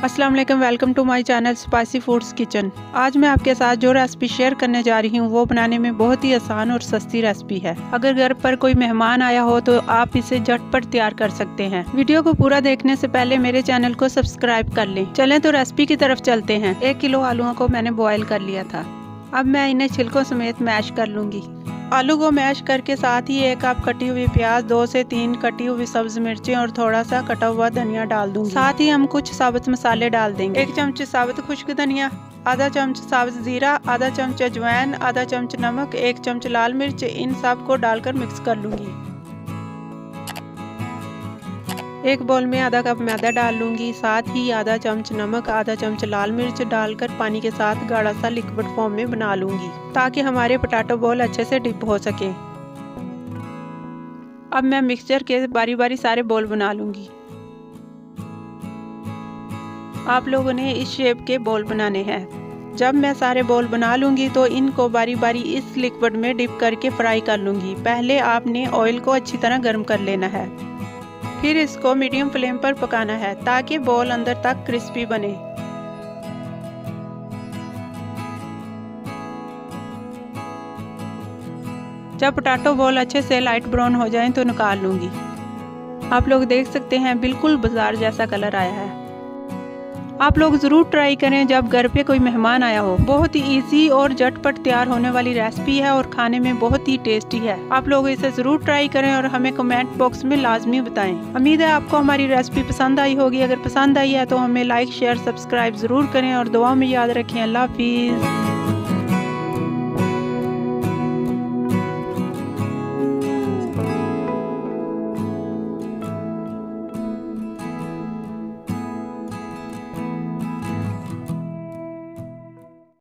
अस्सलाम वालेकुम, welcome to my channel spicy foods kitchen. आज मैं आपके साथ जो रेसिपी शेयर करने जा रही हूँ वो बनाने में बहुत ही आसान और सस्ती रेसिपी है। अगर घर पर कोई मेहमान आया हो तो आप इसे झटपट तैयार कर सकते हैं। वीडियो को पूरा देखने से पहले मेरे चैनल को सब्सक्राइब कर लें। चलें तो रेसिपी की तरफ चलते हैं। 1 किलो आलूओं को मैंने बॉयल कर लिया था। अब मैं इन्हें छिलकों समेत मैश कर लूंगी। आलू को मैश करके साथ ही 1 कप कटी हुई प्याज, 2 से 3 कटी हुई सब्ज मिर्चें और थोड़ा सा कटा हुआ धनिया डाल दूंगी। साथ ही हम कुछ साबुत मसाले डाल देंगे। 1 चम्मच साबुत खुश्क धनिया, आधा चम्मच साबुत जीरा, आधा चम्मच अजवाइन, आधा चम्मच नमक, 1 चम्मच लाल मिर्च, इन सब को डालकर मिक्स कर लूंगी। 1 बाउल में आधा कप मैदा डाल लूंगी। साथ ही आधा चम्मच नमक, आधा चम्मच लाल मिर्च डालकर पानी के साथ गाढ़ा सा लिक्विड फॉर्म में बना लूंगी ताकि हमारे पोटैटो बॉल अच्छे से डिप हो सके। अब मैं मिक्सचर के बारी बारी सारे बॉल बना लूंगी। आप लोगों ने इस शेप के बॉल बनाने हैं। जब मैं सारे बॉल बना लूंगी तो इनको बारी बारी इस लिक्विड में डिप करके फ्राई कर लूंगी। पहले आपने ऑयल को अच्छी तरह गर्म कर लेना है, फिर इसको मीडियम फ्लेम पर पकाना है ताकि बॉल अंदर तक क्रिस्पी बने। जब पोटैटो बॉल अच्छे से लाइट ब्राउन हो जाएं तो निकाल लूंगी। आप लोग देख सकते हैं बिल्कुल बाजार जैसा कलर आया है। आप लोग ज़रूर ट्राई करें जब घर पे कोई मेहमान आया हो। बहुत ही इजी और झटपट तैयार होने वाली रेसिपी है और खाने में बहुत ही टेस्टी है। आप लोग इसे ज़रूर ट्राई करें और हमें कमेंट बॉक्स में लाजमी बताएं। उम्मीद है आपको हमारी रेसिपी पसंद आई होगी। अगर पसंद आई है तो हमें लाइक शेयर सब्सक्राइब ज़रूर करें और दुआ में याद रखें। अल्लाह हाफिज़।